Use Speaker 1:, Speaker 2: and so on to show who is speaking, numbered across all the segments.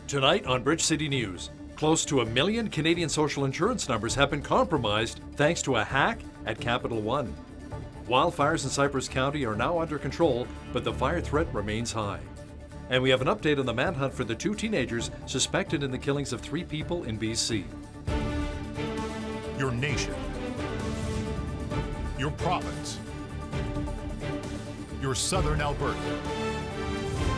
Speaker 1: Tonight on Bridge City News, close to 1 million Canadian social insurance numbers have been compromised thanks to a hack at Capital One. Wildfires in Cypress County are now under control, but the fire threat remains high. And we have an update on the manhunt for the 2 teenagers suspected in the killings of 3 people in BC.
Speaker 2: Your nation, your province, your southern Alberta.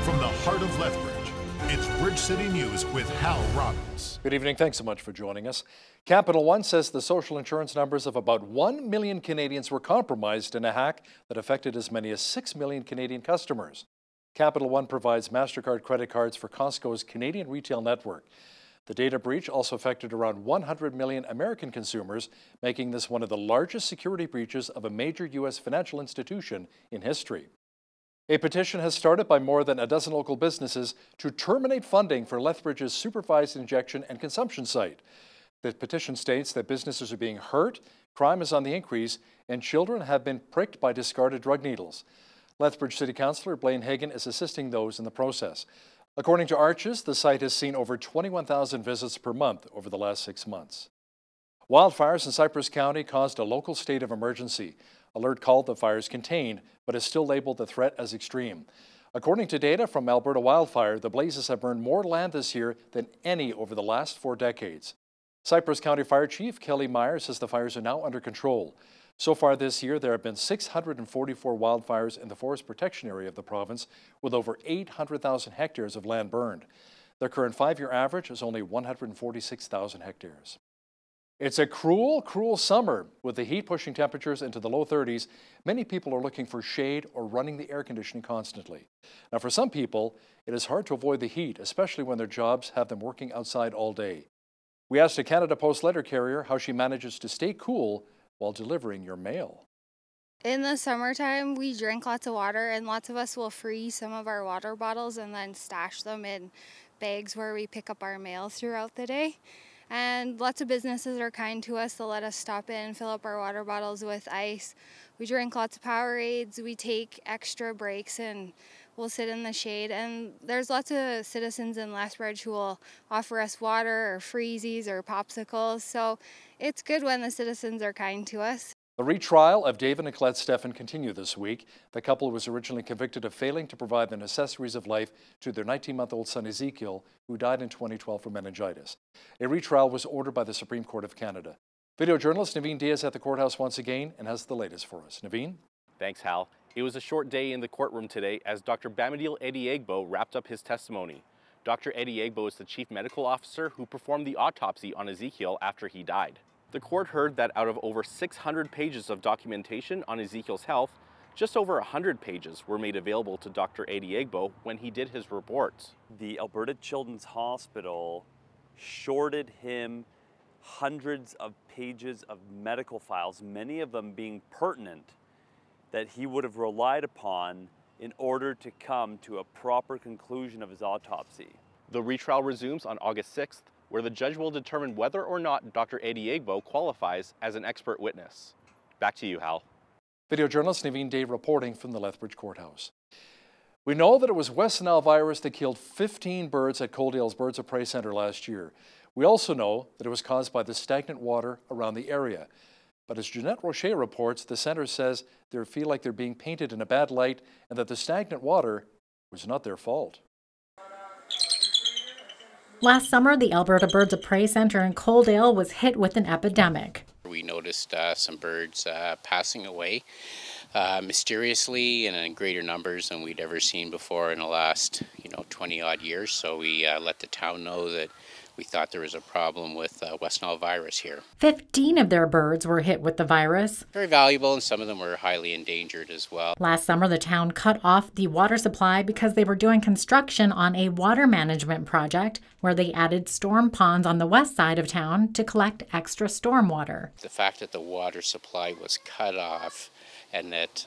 Speaker 2: From the heart of Lethbridge, it's Bridge City News with Hal Robbins.
Speaker 1: Good evening. Thanks so much for joining us. Capital One says the social insurance numbers of about 1 million Canadians were compromised in a hack that affected as many as 6 million Canadian customers. Capital One provides MasterCard credit cards for Costco's Canadian retail network. The data breach also affected around 100 million American consumers, making this one of the largest security breaches of a major U.S. financial institution in history. A petition has started by more than a dozen local businesses to terminate funding for Lethbridge's supervised injection and consumption site. The petition states that businesses are being hurt, crime is on the increase, and children have been pricked by discarded drug needles. Lethbridge City Councillor Blaine Hagan is assisting those in the process. According to Arches, the site has seen over 21,000 visits per month over the last 6 months. Wildfires in Cypress County caused a local state of emergency. Alert called the fires contained, but has still labeled the threat as extreme. According to data from Alberta Wildfire, the blazes have burned more land this year than any over the last 4 decades. Cypress County Fire Chief Kelly Meyer says the fires are now under control. So far this year, there have been 644 wildfires in the forest protection area of the province, with over 800,000 hectares of land burned. Their current 5-year average is only 146,000 hectares. It's a cruel, cruel summer. With the heat pushing temperatures into the low 30s, many people are looking for shade or running the air conditioning constantly. Now, for some people, it is hard to avoid the heat, especially when their jobs have them working outside all day. We asked a Canada Post letter carrier how she manages to stay cool while delivering your mail.
Speaker 3: In the summertime, we drink lots of water, and lots of us will freeze some of our water bottles and then stash them in bags where we pick up our mail throughout the day. And lots of businesses are kind to us. They'll let us stop in and fill up our water bottles with ice. We drink lots of Powerades. We take extra breaks and we'll sit in the shade. And there's lots of citizens in Lethbridge who will offer us water or freezies or popsicles. So it's good when the citizens are kind to us.
Speaker 1: The retrial of David and Colette Steffen continued this week. The couple was originally convicted of failing to provide the necessaries of life to their 19-month-old son Ezekiel, who died in 2012 from meningitis. A retrial was ordered by the Supreme Court of Canada. Video journalist Naveen Diaz at the courthouse once again and has the latest for us. Naveen?
Speaker 4: Thanks, Hal. It was a short day in the courtroom today as Dr. Bamadil Ediegbo wrapped up his testimony. Dr. Ediegbo is the chief medical officer who performed the autopsy on Ezekiel after he died. The court heard that out of over 600 pages of documentation on Ezekiel's health, just over 100 pages were made available to Dr. Ediegbo when he did his reports.
Speaker 5: The Alberta Children's Hospital shorted him hundreds of pages of medical files, many of them being pertinent, that he would have relied upon in order to come to a proper conclusion of his autopsy.
Speaker 4: The retrial resumes on August 6th, where the judge will determine whether or not Dr. Ediegbo qualifies as an expert witness. Back to you, Hal.
Speaker 1: Video journalist Naveen Day reporting from the Lethbridge Courthouse. We know that it was West Nile virus that killed 15 birds at Coaldale's Birds of Prey Centre last year. We also know that it was caused by the stagnant water around the area. But as Jeanette Rocher reports, the centre says they feel like they're being painted in a bad light and that the stagnant water was not their fault.
Speaker 6: Last summer, the Alberta Birds of Prey Centre in Coaldale was hit with an epidemic.
Speaker 7: We noticed some birds passing away mysteriously and in greater numbers than we'd ever seen before in the last 20-odd years. So we let the town know that we thought there was a problem with West Nile virus here. 15
Speaker 6: of their birds were hit with the virus.
Speaker 7: Very valuable, and some of them were highly endangered as well.
Speaker 6: Last summer, the town cut off the water supply because they were doing construction on a water management project where they added storm ponds on the west side of town to collect extra storm water.
Speaker 7: The fact that the water supply was cut off and that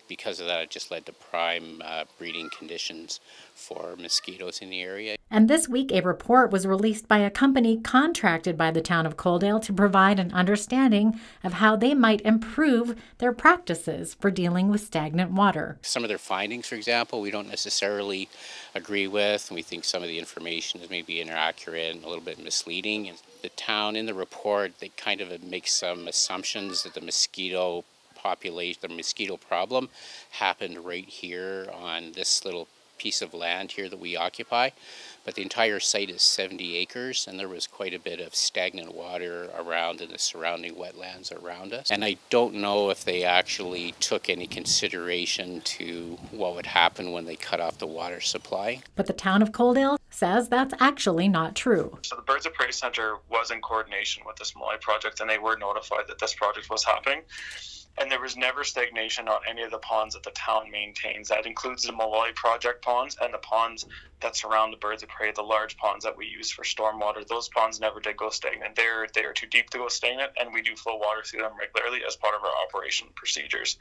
Speaker 7: because of that, it just led to prime breeding conditions for mosquitoes in the area.
Speaker 6: And this week, a report was released by a company contracted by the town of Coaldale to provide an understanding of how they might improve their practices for dealing with stagnant water.
Speaker 7: Some of their findings, for example, we don't necessarily agree with, and we think some of the information is maybe inaccurate and a little bit misleading. And the town, in the report, they kind of make some assumptions that the mosquito population, the mosquito problem happened right here on this little piece of land here that we occupy. But the entire site is 70 acres, and there was quite a bit of stagnant water around in the surrounding wetlands around us. And I don't know if they actually took any consideration to what would happen when they cut off the water supply.
Speaker 6: But the town of Coaldale says that's actually not true.
Speaker 8: So the Birds of Prey Centre was in coordination with this Malloy project, and they were notified that this project was happening. And there was never stagnation on any of the ponds that the town maintains. That includes the Malloy project ponds and the ponds that surround the Birds of Prey, the large ponds that we use for stormwater. Those ponds never did go stagnant. They are too deep to go stagnant, and we do flow water through them regularly as part of our operation procedures.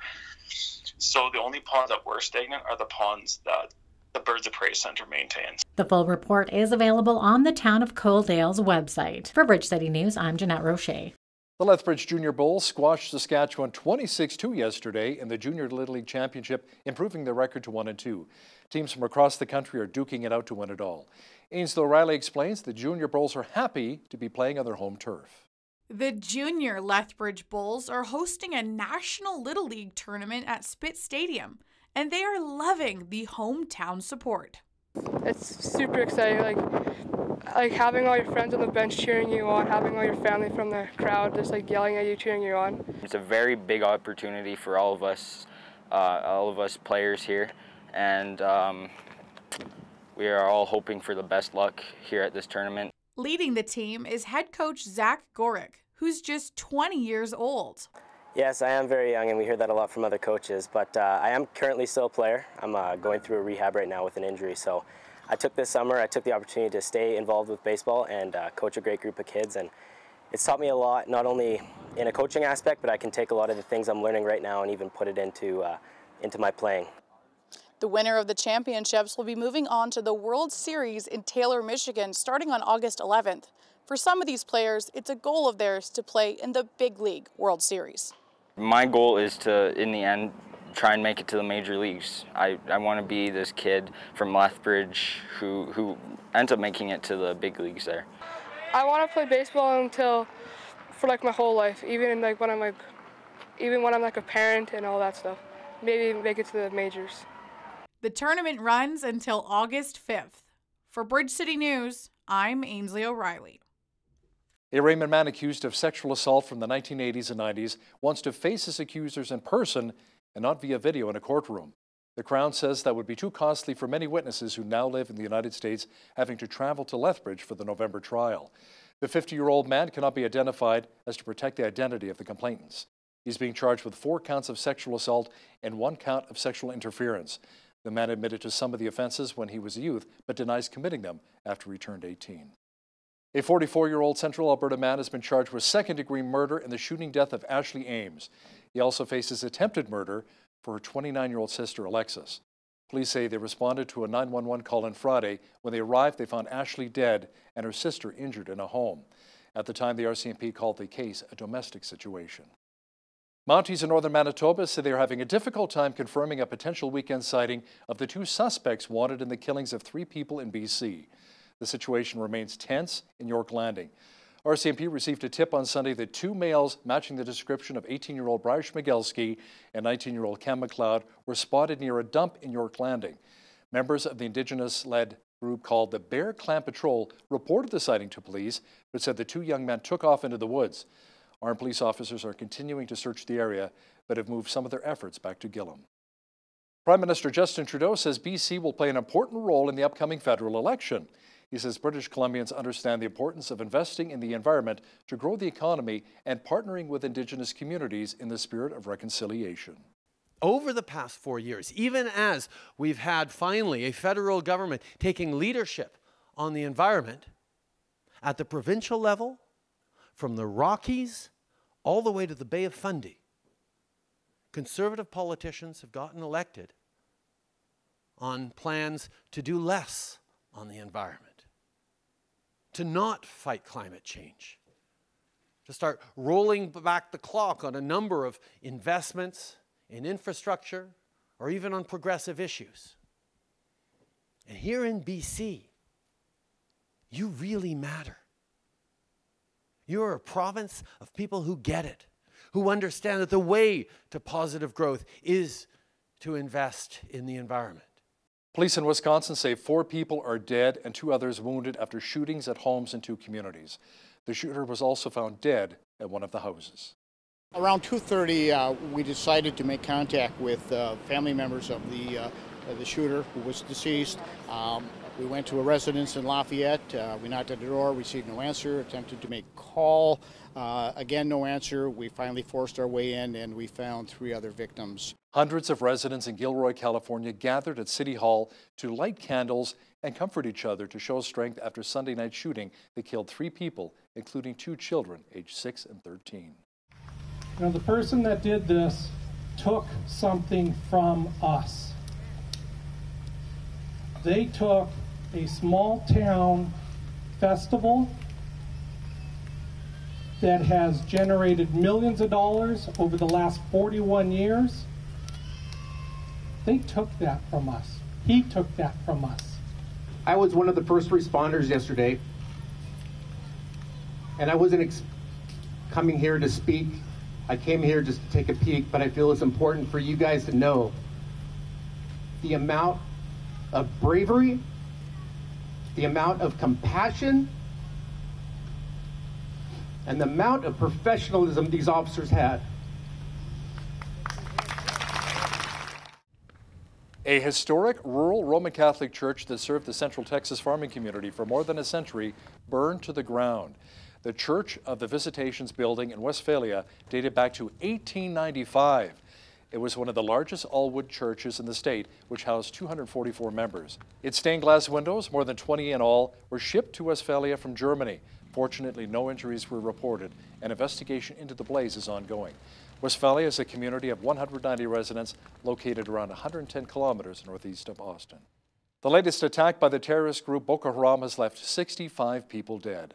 Speaker 8: So the only ponds that were stagnant are the ponds that the Birds of Prey Centre maintains.
Speaker 6: The full report is available on the town of Coaldale's website. For Bridge City News, I'm Jeanette Rocher.
Speaker 1: The Lethbridge Junior Bulls squashed Saskatchewan 26-2 yesterday in the Junior Little League Championship, improving their record to 1-2. Teams from across the country are duking it out to win it all. Ainsley O'Reilly explains the Junior Bulls are happy to be playing on their home turf.
Speaker 9: The Junior Lethbridge Bulls are hosting a National Little League tournament at Spitz Stadium, and they are loving the hometown support.
Speaker 10: It's super exciting, like having all your friends on the bench cheering you on, having all your family from the crowd just like yelling at you, cheering you on.
Speaker 11: It's a very big opportunity for all of us players here, and we are all hoping for the best luck here at this tournament.
Speaker 9: Leading the team is head coach Zach Gorick, who's just 20 years old.
Speaker 12: Yes, I am very young, and we hear that a lot from other coaches, but I am currently still a player. I'm going through a rehab right now with an injury, so I took the opportunity to stay involved with baseball and coach a great group of kids, and it's taught me a lot, not only in a coaching aspect, but I can take a lot of the things I'm learning right now and even put it into my playing.
Speaker 13: The winner of the championships will be moving on to the World Series in Taylor, Michigan, starting on August 11th. For some of these players, it's a goal of theirs to play in the Big League World Series.
Speaker 11: My goal is to, in the end, try and make it to the major leagues. I want to be this kid from Lethbridge who ends up making it to the big leagues there.
Speaker 10: I want to play baseball for my whole life, even when I'm a parent and all that stuff. Maybe make it to the majors.
Speaker 9: The tournament runs until August 5th. For Bridge City News, I'm Ainsley O'Reilly.
Speaker 1: A Raymond man accused of sexual assault from the 1980s and 90s wants to face his accusers in person and not via video in a courtroom. The Crown says that would be too costly for many witnesses who now live in the United States, having to travel to Lethbridge for the November trial. The 50-year-old man cannot be identified as to protect the identity of the complainants. He's being charged with 4 counts of sexual assault and 1 count of sexual interference. The man admitted to some of the offenses when he was a youth, but denies committing them after he turned 18. A 44-year-old Central Alberta man has been charged with second-degree murder in the shooting death of Ashley Ames. He also faces attempted murder for her 29-year-old sister, Alexis. Police say they responded to a 911 call on Friday. When they arrived, they found Ashley dead and her sister injured in a home. At the time, the RCMP called the case a domestic situation. Mounties in northern Manitoba say they are having a difficult time confirming a potential weekend sighting of the 2 suspects wanted in the killings of 3 people in BC. The situation remains tense in York Landing. RCMP received a tip on Sunday that 2 males matching the description of 18-year-old Brian Schmigelski and 19-year-old Cam McLeod were spotted near a dump in York Landing. Members of the Indigenous-led group called the Bear Clan Patrol reported the sighting to police, but said the 2 young men took off into the woods. Armed police officers are continuing to search the area, but have moved some of their efforts back to Gillam. Prime Minister Justin Trudeau says BC will play an important role in the upcoming federal election. He says British Columbians understand the importance of investing in the environment to grow the economy and partnering with Indigenous communities in the spirit of reconciliation.
Speaker 14: Over the past 4 years, even as we've had finally a federal government taking leadership on the environment at the provincial level, from the Rockies all the way to the Bay of Fundy, Conservative politicians have gotten elected on plans to do less on the environment. to not fight climate change, to start rolling back the clock on a number of investments in infrastructure or even on progressive issues. And here in BC, you really matter. You're a province of people who get it, who understand that the way to positive growth is to invest in the environment.
Speaker 1: Police in Wisconsin say 4 people are dead and 2 others wounded after shootings at homes in 2 communities. The shooter was also found dead at one of the houses.
Speaker 15: Around 2:30, we decided to make contact with family members of the shooter who was deceased. We went to a residence in Lafayette. We knocked at the door, received no answer, attempted to make a call. Again, no answer. We finally forced our way in and we found 3 other victims.
Speaker 1: Hundreds of residents in Gilroy, California gathered at City Hall to light candles and comfort each other to show strength after Sunday night shooting that killed 3 people, including 2 children aged 6 and 13.
Speaker 16: You know, the person that did this took something from us. They took a small town festival that has generated millions of dollars over the last 41 years. They took that from us. He took that from us.
Speaker 17: I was one of the first responders yesterday, and I wasn't coming here to speak. I came here just to take a peek, but I feel it's important for you guys to know the amount of bravery, the amount of compassion, and the amount of professionalism these officers had.
Speaker 1: A historic rural Roman Catholic church that served the Central Texas farming community for more than a century burned to the ground. The Church of the Visitations building in Westphalia dated back to 1895. It was one of the largest all-wood churches in the state, which housed 244 members. Its stained glass windows, more than 20 in all, were shipped to Westphalia from Germany. Fortunately, no injuries were reported. An investigation into the blaze is ongoing. Westphalia is a community of 190 residents located around 110 kilometers northeast of Austin. The latest attack by the terrorist group Boko Haram has left 65 people dead.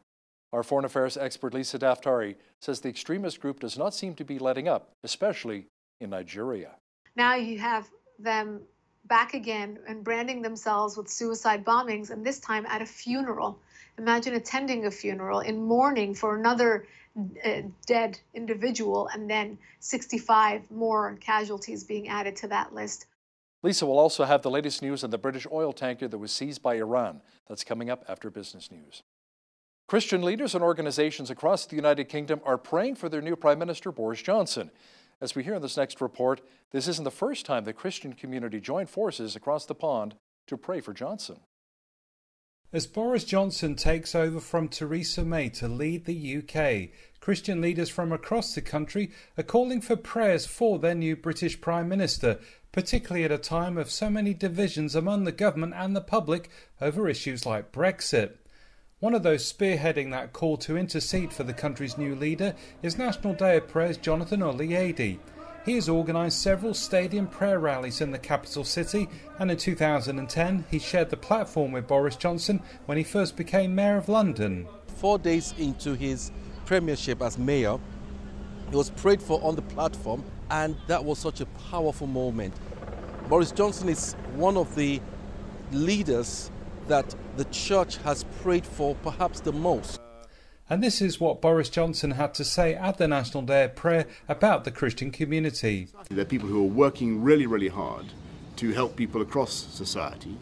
Speaker 1: Our foreign affairs expert Lisa Daftari says the extremist group does not seem to be letting up, especially in Nigeria.
Speaker 18: Now you have them back again and branding themselves with suicide bombings, and this time at a funeral. Imagine attending a funeral in mourning for another dead individual, and then 65 more casualties being added to that list.
Speaker 1: Lisa will also have the latest news on the British oil tanker that was seized by Iran. That's coming up after business news. Christian leaders and organizations across the United Kingdom are praying for their new Prime Minister, Boris Johnson. As we hear in this next report, this isn't the first time the Christian community joined forces across the pond to pray for Johnson.
Speaker 19: As Boris Johnson takes over from Theresa May to lead the UK, Christian leaders from across the country are calling for prayers for their new British Prime Minister, particularly at a time of so many divisions among the government and the public over issues like Brexit. One of those spearheading that call to intercede for the country's new leader is National Day of Prayer's Jonathan Oliedi. He has organised several stadium prayer rallies in the capital city, and in 2010 he shared the platform with Boris Johnson when he first became Mayor of London.
Speaker 20: 4 days into his premiership as mayor, he was prayed for on the platform, and that was such a powerful moment. Boris Johnson is one of the leaders that the church has prayed for perhaps the most.
Speaker 19: And this is what Boris Johnson had to say at the National Day of Prayer about the Christian community.
Speaker 21: There are people who are working really, really hard to help people across society,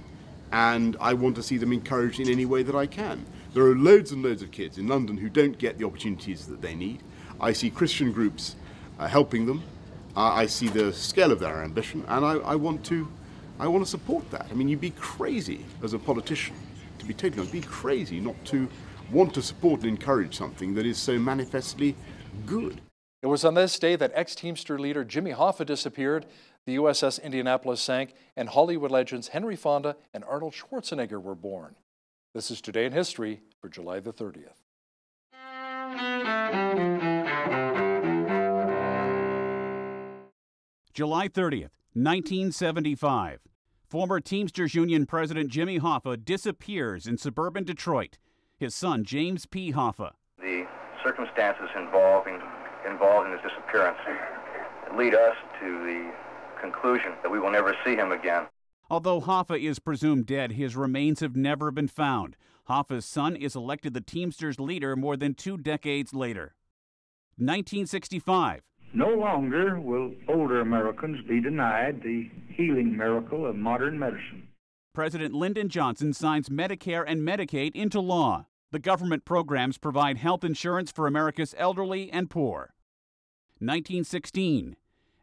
Speaker 21: and I want to see them encouraged in any way that I can. There are loads and loads of kids in London who don't get the opportunities that they need. I see Christian groups helping them. I see the scale of their ambition, and I want to support that. I mean, you'd be crazy as a politician, to be totally honest, be crazy not to want to support and encourage something that is so manifestly good.
Speaker 1: It was on this day that ex-Teamster leader Jimmy Hoffa disappeared, the USS Indianapolis sank, and Hollywood legends Henry Fonda and Arnold Schwarzenegger were born. This is Today in History for July the 30th.
Speaker 22: July 30th, 1975. Former Teamsters Union President Jimmy Hoffa disappears in suburban Detroit. his son James P. Hoffa.
Speaker 2: The circumstances involved in his disappearance lead us to the conclusion that we will never see him again.
Speaker 22: Although Hoffa is presumed dead, his remains have never been found. Hoffa's son is elected the Teamsters leader more than 2 decades later. 1965.
Speaker 3: No longer will older Americans be denied the healing miracle of modern medicine.
Speaker 22: President Lyndon Johnson signs Medicare and Medicaid into law. The government programs provide health insurance for America's elderly and poor. 1916.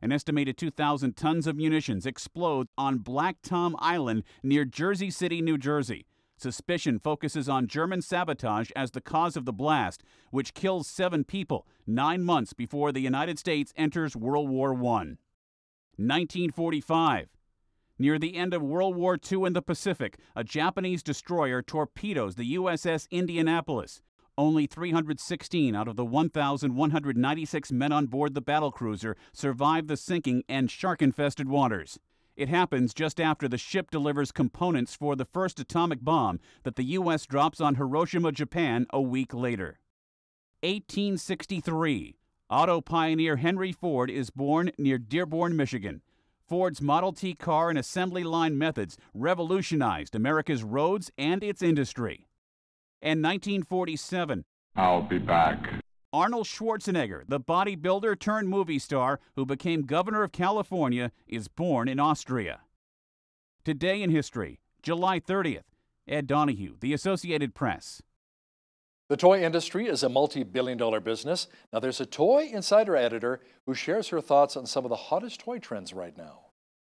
Speaker 22: An estimated 2,000 tons of munitions explode on Black Tom Island near Jersey City, New Jersey. Suspicion focuses on German sabotage as the cause of the blast, which kills 7 people 9 months before the United States enters World War I. 1945. Near the end of World War II in the Pacific, a Japanese destroyer torpedoes the USS Indianapolis. Only 316 out of the 1,196 men on board the battlecruiser survive the sinking and shark-infested waters. It happens just after the ship delivers components for the first atomic bomb that the U.S. drops on Hiroshima, Japan, a week later. 1863. Auto pioneer Henry Ford is born near Dearborn, Michigan. Ford's Model T car and assembly line methods revolutionized America's roads and its industry. And 1947.
Speaker 23: I'll be back.
Speaker 22: Arnold Schwarzenegger, the bodybuilder turned movie star who became governor of California, is born in Austria. Today in history, July 30th. Ed Donahue, The Associated Press.
Speaker 1: The toy industry is a multi-billion-dollar business. Now there's a Toy Insider editor who shares her thoughts on some of the hottest toy trends right now.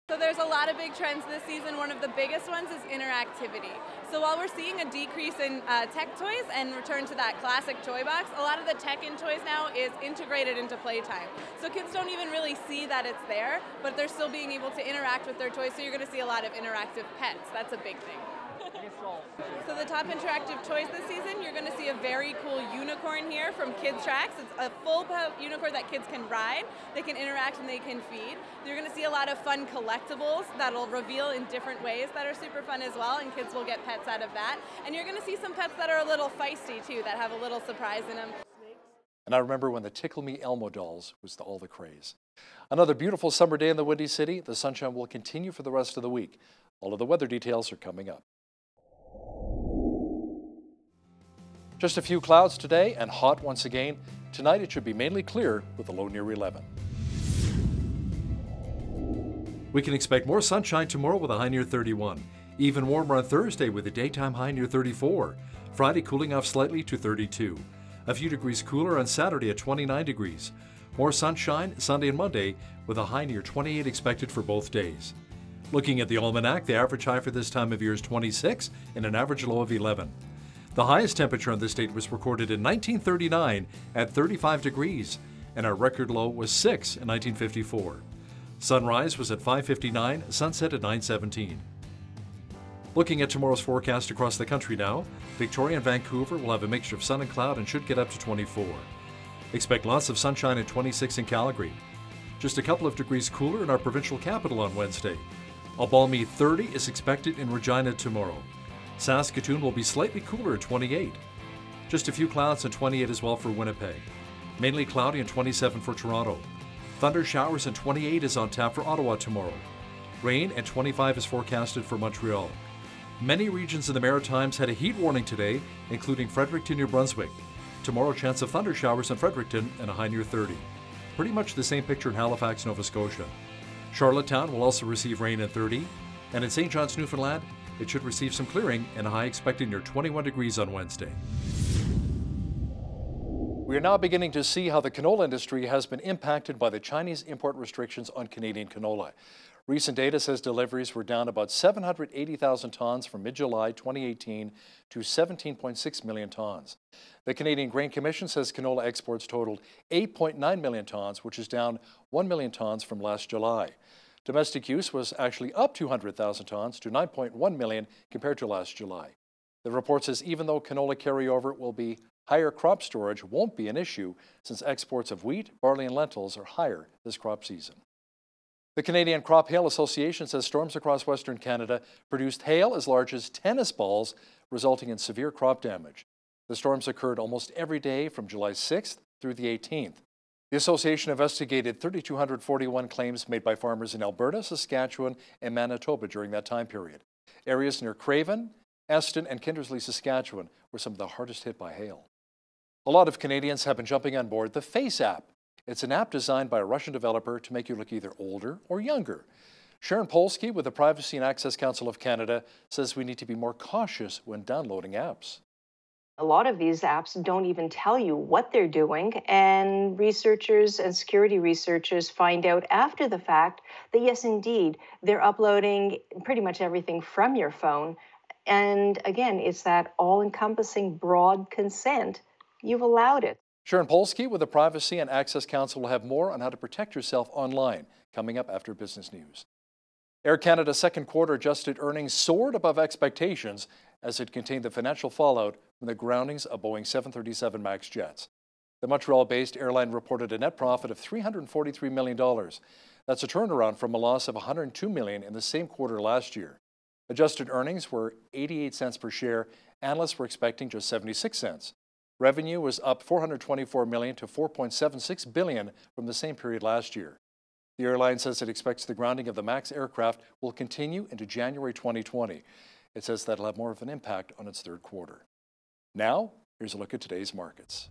Speaker 24: So there's a lot of big trends this season. One of the biggest ones is interactivity. So while we're seeing a decrease in tech toys and return to that classic toy box, a lot of the tech in toys now is integrated into playtime. So kids don't even really see that it's there, but they're still being able to interact with their toys. So you're going to see a lot of interactive pets. That's a big thing. So the top interactive toys this season, you're going to see a very cool unicorn here from Kids Tracks. It's a full unicorn that kids can ride, they can interact, and they can feed. You're going to see a lot of fun collectibles that'll reveal in different ways that are super fun as well, and kids will get pets out of that. And you're going to see some pets that are a little feisty too, that have a little surprise in them.
Speaker 1: And I remember when the Tickle Me Elmo dolls was all the craze. Another beautiful summer day in the Windy City. The sunshine will continue for the rest of the week. All of the weather details are coming up. Just a few clouds today and hot once again. Tonight it should be mainly clear with a low near 11. We can expect more sunshine tomorrow with a high near 31. Even warmer on Thursday with a daytime high near 34. Friday cooling off slightly to 32. A few degrees cooler on Saturday at 29 degrees. More sunshine Sunday and Monday with a high near 28 expected for both days. Looking at the almanac, the average high for this time of year is 26 and an average low of 11. The highest temperature on this date was recorded in 1939 at 35 degrees, and our record low was 6 in 1954. Sunrise was at 5:59, sunset at 9:17. Looking at tomorrow's forecast across the country now, Victoria and Vancouver will have a mixture of sun and cloud and should get up to 24. Expect lots of sunshine at 26 in Calgary. Just a couple of degrees cooler in our provincial capital on Wednesday. A balmy 30 is expected in Regina tomorrow. Saskatoon will be slightly cooler at 28. Just a few clouds and 28 as well for Winnipeg. Mainly cloudy and 27 for Toronto. Thunder showers and 28 is on tap for Ottawa tomorrow. Rain and 25 is forecasted for Montreal. Many regions in the Maritimes had a heat warning today, including Fredericton, New Brunswick. Tomorrow, chance of thunder showers in Fredericton and a high near 30. Pretty much the same picture in Halifax, Nova Scotia. Charlottetown will also receive rain at 30, and in St. John's, Newfoundland, it should receive some clearing and a high expected near 21 degrees on Wednesday. We are now beginning to see how the canola industry has been impacted by the Chinese import restrictions on Canadian canola. Recent data says deliveries were down about 780,000 tons from mid-July 2018 to 17.6 million tons. The Canadian Grain Commission says canola exports totaled 8.9 million tons, which is down 1 million tons from last July. Domestic use was actually up 200,000 tons to 9.1 million compared to last July. The report says even though canola carryover will be higher, crop storage won't be an issue since exports of wheat, barley and lentils are higher this crop season. The Canadian Crop Hail Association says storms across Western Canada produced hail as large as tennis balls, resulting in severe crop damage. The storms occurred almost every day from July 6th through the 18th. The association investigated 3,241 claims made by farmers in Alberta, Saskatchewan, and Manitoba during that time period. Areas near Craven, Eston, and Kindersley, Saskatchewan were some of the hardest hit by hail. A lot of Canadians have been jumping on board the Face app. It's an app designed by a Russian developer to make you look either older or younger. Sharon Polsky with the Privacy and Access Council of Canada says we need to be more cautious when downloading apps.
Speaker 4: A lot of these apps don't even tell you what they're doing, and researchers and security researchers find out after the fact that yes, indeed, they're uploading pretty much everything from your phone. And again, it's that all-encompassing broad consent. You've allowed it.
Speaker 1: Sharon Polsky with the Privacy and Access Council will have more on how to protect yourself online coming up after business news. Air Canada's second quarter adjusted earnings soared above expectations as it contained the financial fallout from the groundings of Boeing 737 MAX jets. The Montreal-based airline reported a net profit of $343 million. That's a turnaround from a loss of $102 million in the same quarter last year. Adjusted earnings were 88 cents per share. Analysts were expecting just 76 cents. Revenue was up $424 million to $4.76 billion from the same period last year. The airline says it expects the grounding of the MAX aircraft will continue into January 2020. It says that'll have more of an impact on its third quarter. Now, here's a look at today's markets.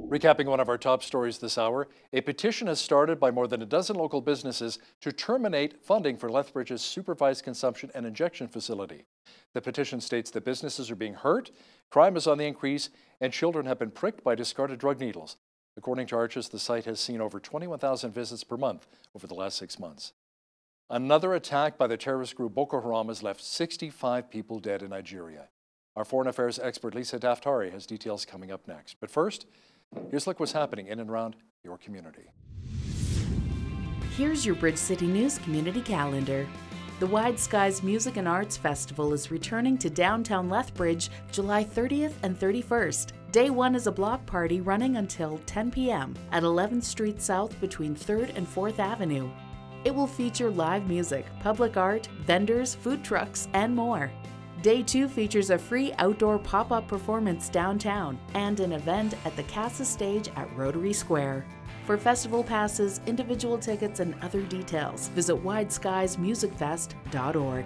Speaker 1: Recapping one of our top stories this hour, a petition has started by more than a dozen local businesses to terminate funding for Lethbridge's supervised consumption and injection facility. The petition states that businesses are being hurt, crime is on the increase, and children have been pricked by discarded drug needles. According to Arches, the site has seen over 21,000 visits per month over the last 6 months. Another attack by the terrorist group Boko Haram has left 65 people dead in Nigeria. Our foreign affairs expert Lisa Daftari has details coming up next. But first, here's a look what's happening in and around your community.
Speaker 5: Here's your Bridge City News community calendar. The Wide Skies Music and Arts Festival is returning to downtown Lethbridge July 30th and 31st. Day 1 is a block party running until 10 p.m. at 11th Street South between 3rd and 4th Avenue. It will feature live music, public art, vendors, food trucks, and more. Day 2 features a free outdoor pop-up performance downtown and an event at the Casa Stage at Rotary Square. For festival passes, individual tickets, and other details, visit wideskiesmusicfest.org.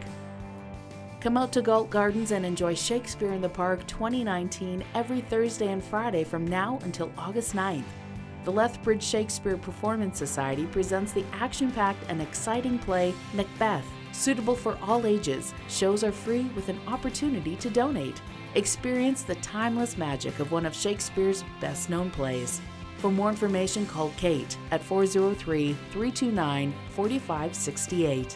Speaker 5: Come out to Galt Gardens and enjoy Shakespeare in the Park 2019 every Thursday and Friday from now until August 9th. The Lethbridge Shakespeare Performance Society presents the action-packed and exciting play Macbeth. Suitable for all ages, shows are free with an opportunity to donate. Experience the timeless magic of one of Shakespeare's best-known plays. For more information, call Kate at 403-329-4568.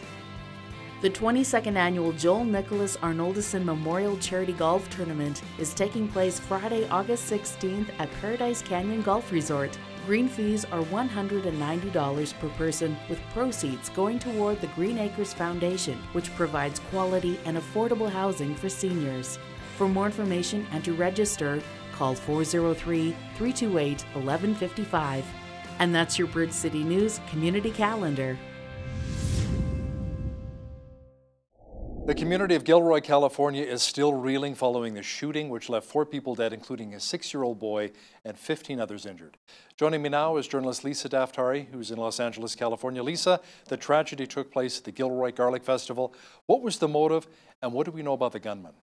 Speaker 5: The 22nd annual Joel Nicholas Arnoldson Memorial Charity Golf Tournament is taking place Friday, August 16th at Paradise Canyon Golf Resort. Green fees are $190 per person, with proceeds going toward the Green Acres Foundation, which provides quality and affordable housing for seniors. For more information and to register, call 403-328-1155. And that's your Bridge City News community calendar.
Speaker 1: The community of Gilroy, California is still reeling following the shooting, which left 4 people dead, including a 6-year-old boy, and 15 others injured. Joining me now is journalist Lisa Daftari, who's in Los Angeles, California. Lisa, the tragedy took place at the Gilroy Garlic Festival. What was the motive, and what do we know about the gunman?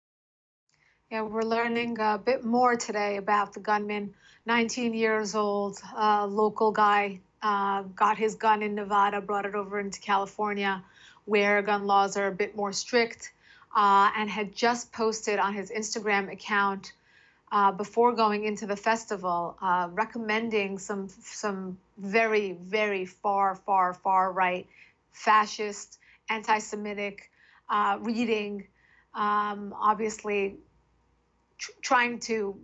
Speaker 18: Yeah, we're learning a bit more today about the gunman. 19 years old, local guy, got his gun in Nevada, brought it over into California, where gun laws are a bit more strict, and had just posted on his Instagram account before going into the festival, recommending some very, very far right, fascist, anti-Semitic reading, obviously trying to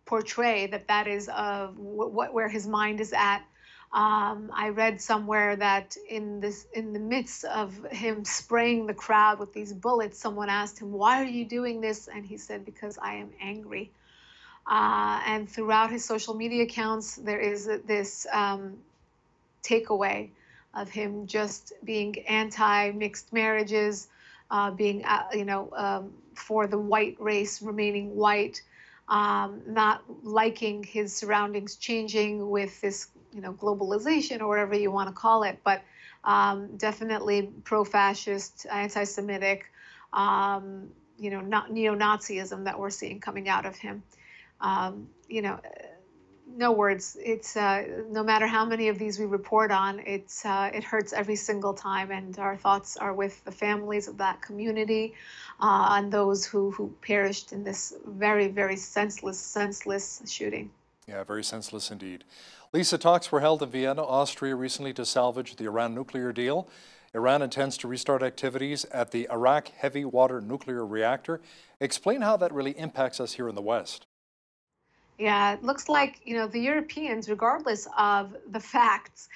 Speaker 18: portray that is where his mind is at. I read somewhere that in the midst of him spraying the crowd with these bullets, someone asked him, "Why are you doing this?" And he said, "Because I am angry." And throughout his social media accounts, there is this takeaway of him just being anti-mixed marriages, being for the white race remaining white, not liking his surroundings changing with this globalization or whatever you want to call it, but definitely pro-fascist, anti-Semitic, not neo-Nazism that we're seeing coming out of him. No words. It's no matter how many of these we report on, it hurts every single time, and our thoughts are with the families of that community and those who perished in this very, very senseless shooting.
Speaker 1: Yeah, very senseless indeed. Lisa, talks were held in Vienna, Austria recently to salvage the Iran nuclear deal. Iran intends to restart activities at the Arak heavy water nuclear reactor. Explain how that really impacts us here in the West.
Speaker 18: Yeah, it looks like, the Europeans, regardless of the facts,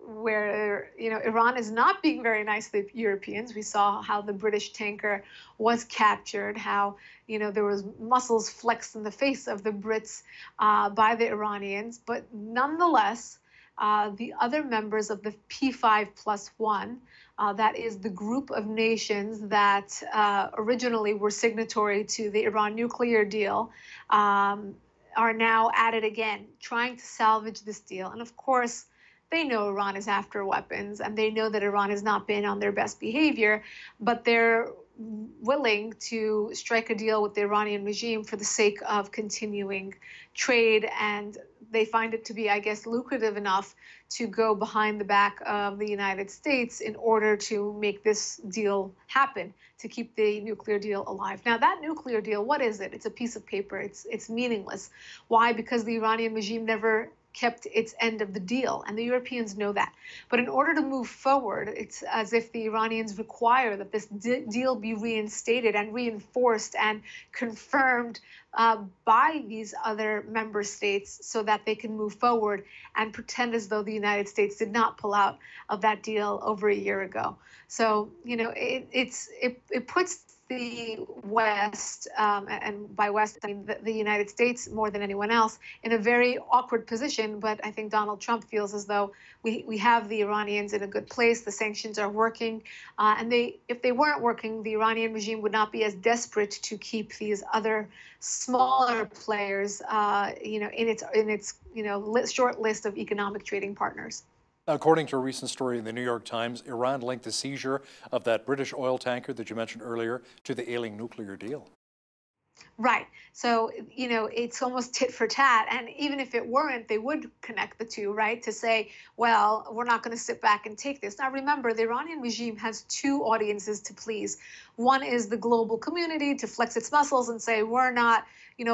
Speaker 18: where, Iran is not being very nice to the Europeans. We saw how the British tanker was captured, how, there was muscles flexed in the face of the Brits by the Iranians. But nonetheless, the other members of the P5+1, that is the group of nations that originally were signatory to the Iran nuclear deal, are now at it again, trying to salvage this deal. And of course, they know Iran is after weapons, and they know that Iran has not been on their best behavior, but they're willing to strike a deal with the Iranian regime for the sake of continuing trade, and they find it to be, I guess, lucrative enough to go behind the back of the United States in order to make this deal happen, to keep the nuclear deal alive. Now, that nuclear deal, what is it? It's a piece of paper. It's meaningless. Why? Because the Iranian regime never kept its end of the deal, and the Europeans know that. But in order to move forward, it's as if the Iranians require that this deal be reinstated and reinforced and confirmed by these other member states so that they can move forward and pretend as though the United States did not pull out of that deal over a year ago. So, it puts the West, and by West, I mean the United States more than anyone else, in a very awkward position. But I think Donald Trump feels as though we have the Iranians in a good place. The sanctions are working, and if they weren't working, the Iranian regime would not be as desperate to keep these other smaller players, in its short list of economic trading partners.
Speaker 1: According to a recent story in the New York Times, Iran linked the seizure of that British oil tanker that you mentioned earlier to the ailing nuclear deal.
Speaker 18: Right. So, it's almost tit for tat. And even if it weren't, they would connect the two, right? To say, well, we're not going to sit back and take this. Now, remember, the Iranian regime has two audiences to please. One is the global community to flex its muscles and say, we're not,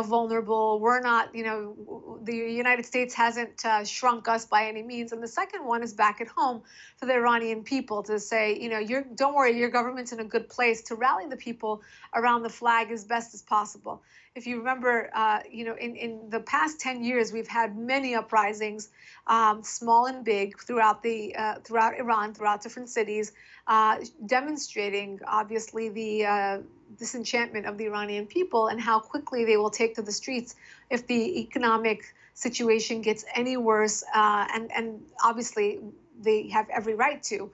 Speaker 18: vulnerable. We're not, the United States hasn't shrunk us by any means. And the second one is back at home for the Iranian people to say, don't worry, your government's in a good place, to rally the people around the flag as best as possible. If you remember, in the past 10 years, we've had many uprisings, small and big, throughout Iran, throughout different cities, demonstrating, obviously, the disenchantment of the Iranian people and how quickly they will take to the streets if the economic situation gets any worse. And obviously, they have every right to,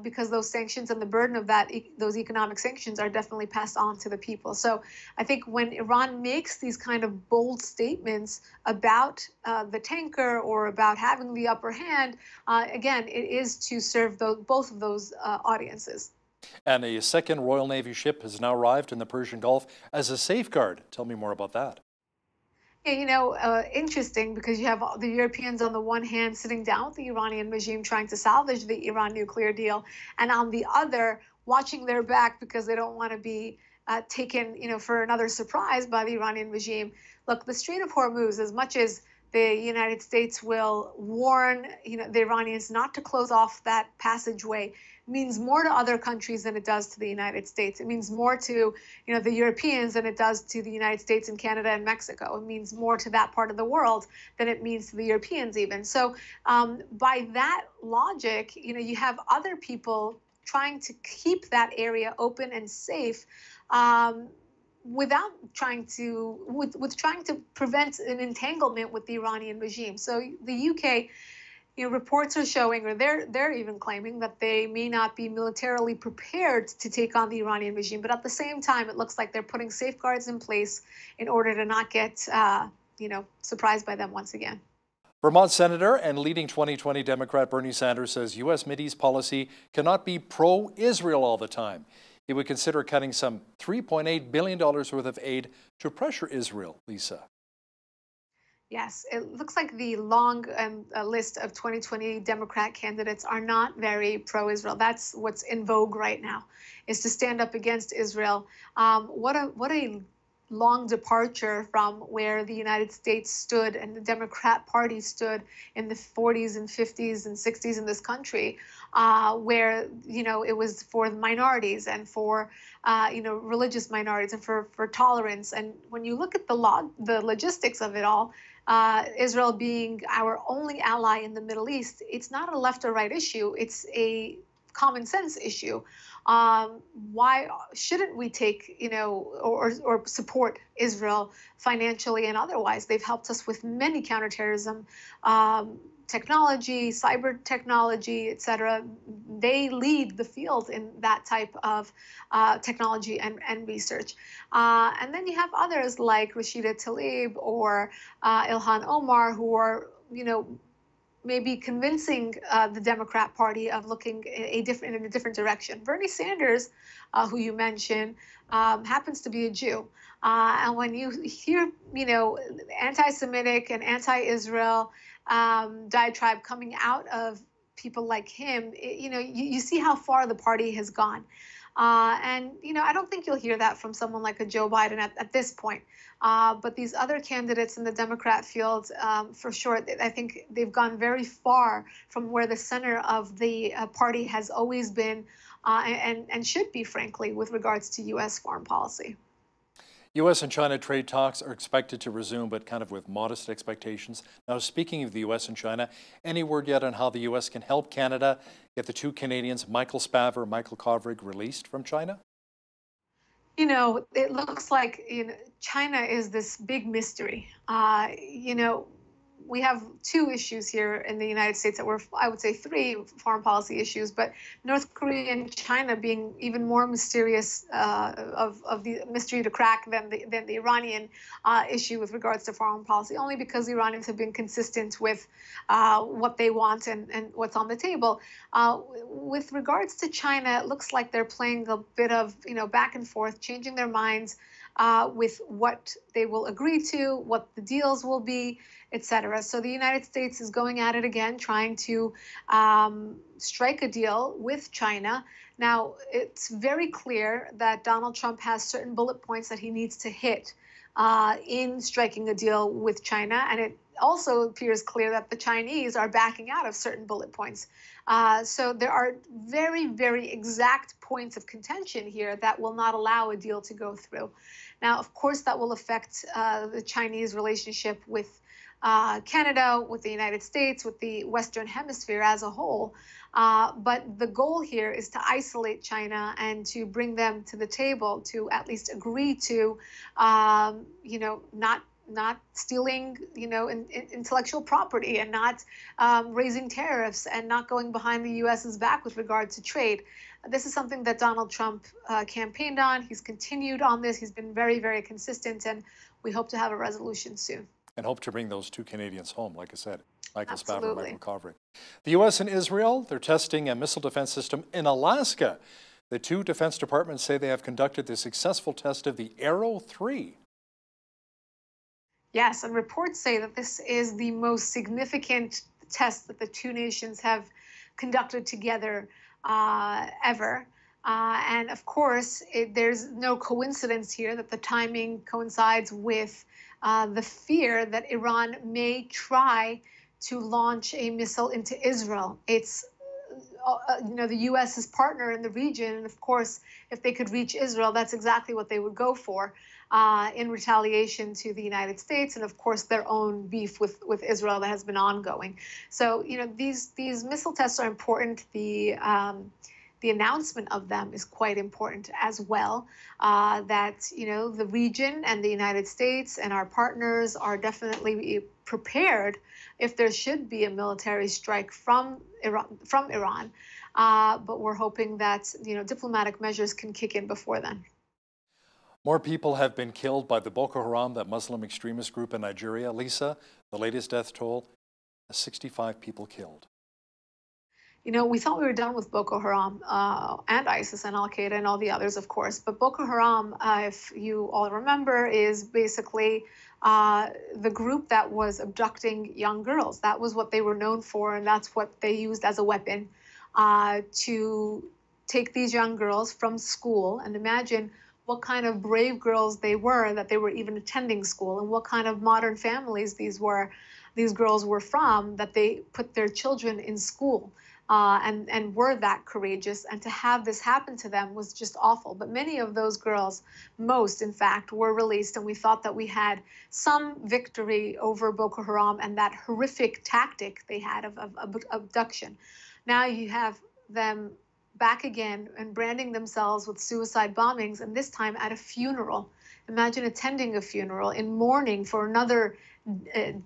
Speaker 18: because those sanctions and the burden of those economic sanctions are definitely passed on to the people. So I think when Iran makes these kind of bold statements about the tanker or about having the upper hand, again, it is to serve both of those audiences.
Speaker 1: And a second Royal Navy ship has now arrived in the Persian Gulf as a safeguard. Tell me more about that.
Speaker 18: Yeah, interesting, because you have the Europeans on the one hand sitting down with the Iranian regime trying to salvage the Iran nuclear deal, and on the other watching their back because they don't want to be taken, for another surprise by the Iranian regime. Look, the Strait of Hormuz, as much as the United States will warn, the Iranians not to close off that passageway, means more to other countries than it does to the United States. It means more to, the Europeans than it does to the United States and Canada and Mexico. It means more to that part of the world than it means to the Europeans even. So by that logic, you have other people trying to keep that area open and safe, without trying to trying to prevent an entanglement with the Iranian regime. So the UK, reports are showing, or they're even claiming, that they may not be militarily prepared to take on the Iranian regime, but at the same time, it looks like they're putting safeguards in place in order to not get surprised by them once again.
Speaker 1: Vermont Senator and leading 2020 Democrat Bernie Sanders says U.S. Mideast policy cannot be pro-Israel all the time. He would consider cutting some $3.8 billion worth of aid to pressure Israel. Lisa.
Speaker 18: Yes, it looks like the long list of 2020 Democrat candidates are not very pro-Israel. That's what's in vogue right now, is to stand up against Israel. What a long departure from where the United States stood and the Democrat Party stood in the 40s and 50s and 60s in this country, where it was for the minorities and for religious minorities and for tolerance. And when you look at the logistics of it all, Israel being our only ally in the Middle East, it's not a left or right issue. It's a common sense issue. Why shouldn't we take, or support Israel financially and otherwise? They've helped us with many counterterrorism technology, cyber technology, etc. They lead the field in that type of technology and research. And then you have others like Rashida Tlaib or Ilhan Omar, who are, maybe convincing the Democrat Party of looking in a different direction. Bernie Sanders, who you mentioned, happens to be a Jew. And when you hear, anti-Semitic and anti-Israel diatribe coming out of people like him, you see how far the party has gone. And I don't think you'll hear that from someone like a Joe Biden at this point. But these other candidates in the Democrat field, for sure, I think they've gone very far from where the center of the party has always been and should be, frankly, with regards to U.S. foreign policy.
Speaker 1: U.S. and China trade talks are expected to resume, but kind of with modest expectations. Now, speaking of the U.S. and China, any word yet on how the U.S. can help Canada get the two Canadians, Michael Spavor, Michael Kovrig, released from China?
Speaker 18: It looks like China is this big mystery. We have two issues here in the United States that were, I would say, three foreign policy issues, but North Korea and China being even more mysterious of the mystery to crack than the Iranian issue with regards to foreign policy, only because the Iranians have been consistent with what they want and what's on the table. With regards to China, it looks like they're playing a bit of back and forth, changing their minds with what they will agree to, what the deals will be, etc. So the United States is going at it again, trying to strike a deal with China. Now, it's very clear that Donald Trump has certain bullet points that he needs to hit in striking a deal with China, and it also appears clear that the Chinese are backing out of certain bullet points. So there are very, very exact points of contention here that will not allow a deal to go through. Now, of course, that will affect the Chinese relationship with Canada, with the United States, with the Western Hemisphere as a whole. But the goal here is to isolate China and to bring them to the table to at least agree to, not stealing, intellectual property, and not raising tariffs, and not going behind the U.S.'s back with regard to trade. This is something that Donald Trump campaigned on. He's continued on this. He's been very, very consistent, and we hope to have a resolution soon.
Speaker 1: And hope to bring those 2 Canadians home, like I said, Michael Spavor and
Speaker 18: Absolutely.
Speaker 1: Michael Kovrig. The U.S. and Israel, they're testing a missile defense system in Alaska. The 2 defense departments say they have conducted the successful test of the Arrow 3.
Speaker 18: Yes, and reports say that this is the most significant test that the 2 nations have conducted together ever. And of course, there's no coincidence here that the timing coincides with the fear that Iran may try to launch a missile into Israel. It's the U.S.'s partner in the region, and of course, if they could reach Israel, that's exactly what they would go for in retaliation to the United States, and of course their own beef with Israel that has been ongoing. So these missile tests are important. The announcement of them is quite important as well, that the region and the United States and our partners are definitely prepared if there should be a military strike from Iran. But we're hoping that diplomatic measures can kick in before then.
Speaker 1: More people have been killed by the Boko Haram, that Muslim extremist group in Nigeria. Lisa, the latest death toll, 65 people killed.
Speaker 18: We thought we were done with Boko Haram and ISIS and Al-Qaeda and all the others, of course. But Boko Haram, if you all remember, is basically the group that was abducting young girls. That was what they were known for, and that's what they used as a weapon to take these young girls from school. And imagine what kind of brave girls they were, that they were even attending school, and what kind of modern families these girls were from, that they put their children in school. And were that courageous, and to have this happen to them was just awful. But many of those girls, most in fact, were released, and we thought that we had some victory over Boko Haram and that horrific tactic they had of abduction. Now you have them back again and branding themselves with suicide bombings, and this time at a funeral. Imagine attending a funeral in mourning for another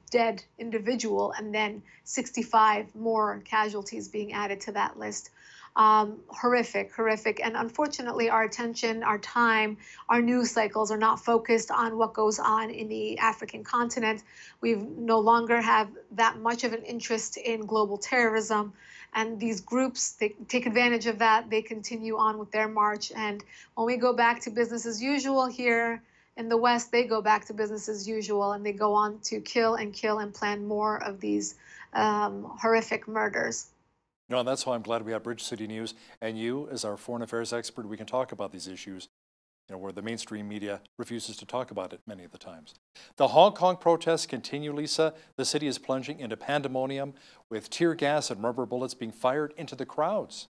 Speaker 18: dead individual, and then 65 more casualties being added to that list. Horrific, horrific. And unfortunately, our attention, our time, our news cycles are not focused on what goes on in the African continent. We no longer have that much of an interest in global terrorism. And these groups, they take advantage of that. They continue on with their march. And when we go back to business as usual here in the West, they go back to business as usual, and they go on to kill and plan more of these horrific murders.
Speaker 1: That's why I'm glad we have Bridge City News and you as our foreign affairs expert. We can talk about these issues, where the mainstream media refuses to talk about it many of the times. The Hong Kong protests continue, Lisa. The city is plunging into pandemonium with tear gas and rubber bullets being fired into the crowds.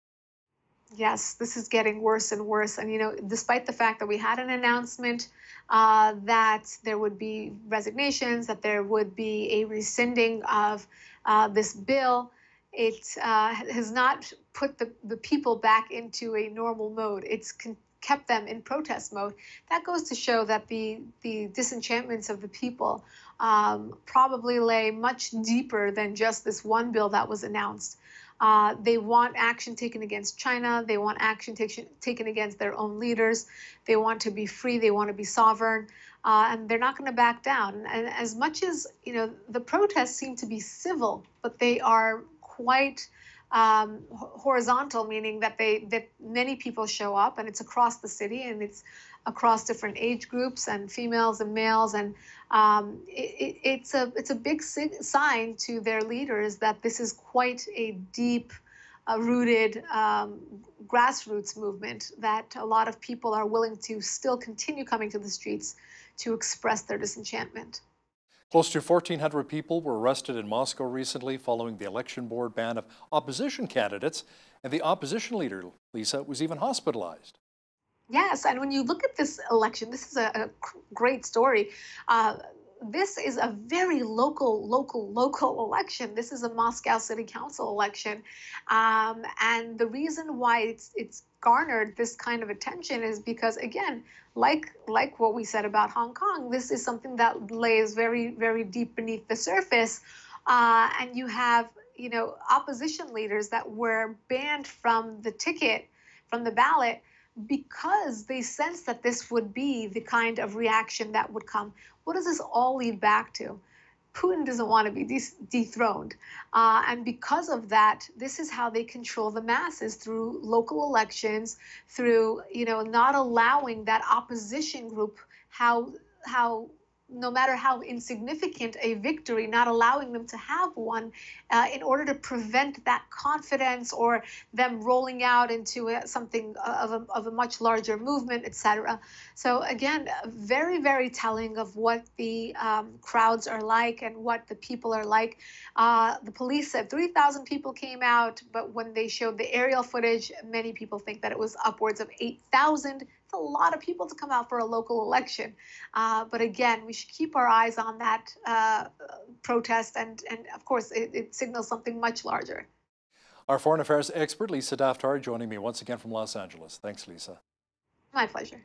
Speaker 18: Yes, this is getting worse and worse. And, despite the fact that we had an announcement that there would be resignations, that there would be a rescinding of this bill, it has not put the people back into a normal mode. It's kept them in protest mode. That goes to show that the disenchantments of the people probably lay much deeper than just this one bill that was announced. They want action taken against China. They want action taken against their own leaders. They want to be free. They want to be sovereign. And they're not going to back down. And as much as, the protests seem to be civil, but they are quite horizontal, meaning that many people show up, and it's across the city, and it's across different age groups and females and males, and it's a big sign to their leaders that this is quite a deep rooted grassroots movement, that a lot of people are willing to still continue coming to the streets to express their disenchantment.
Speaker 1: Close to 1,400 people were arrested in Moscow recently following the election board ban of opposition candidates, and the opposition leader, Lisa, was even hospitalized.
Speaker 18: Yes, and when you look at this election, this is a great story. this is a very local election. This is a Moscow City Council election. And the reason why it's garnered this kind of attention is because, again, like what we said about Hong Kong, this is something that lays very deep beneath the surface. And you have, opposition leaders that were banned from the ticket, from the ballot, because they sensed that this would be the kind of reaction that would come. What does this all lead back to? Putin doesn't want to be dethroned. And because of that, this is how they control the masses, through local elections, through, not allowing that opposition group, no matter how insignificant a victory, not allowing them to have one, in order to prevent that confidence or them rolling out into something of a much larger movement, etc. So again, very telling of what the crowds are like and what the people are like. The police said 3,000 people came out, but when they showed the aerial footage, many people think that it was upwards of 8,000. It's a lot of people to come out for a local election. But again, we should keep our eyes on that protest, and of course, it signals something much larger.
Speaker 1: Our foreign affairs expert, Lisa Daftar, joining me once again from Los Angeles. Thanks, Lisa.
Speaker 18: My pleasure.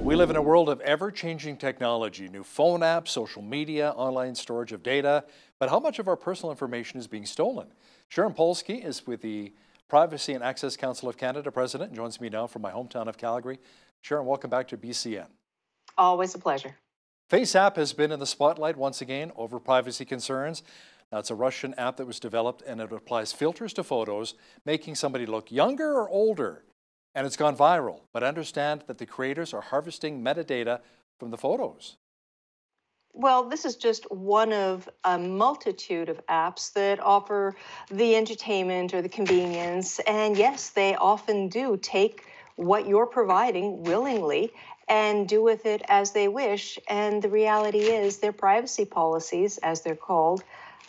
Speaker 1: We live in a world of ever-changing technology, new phone apps, social media, online storage of data. But how much of our personal information is being stolen? Sharon Polsky is with the Privacy and Access Council of Canada president and joins me now from my hometown of Calgary. Sharon, welcome back to BCN.
Speaker 4: Always a pleasure.
Speaker 1: Face app has been in the spotlight once again over privacy concerns. Now, it's a Russian app that was developed and it applies filters to photos, making somebody look younger or older. And it's gone viral, but understand that the creators are harvesting metadata from the photos.
Speaker 4: Well, this is just one of a multitude of apps that offer the entertainment or the convenience. And yes, they often do take what you're providing willingly and do with it as they wish. And the reality is their privacy policies, as they're called,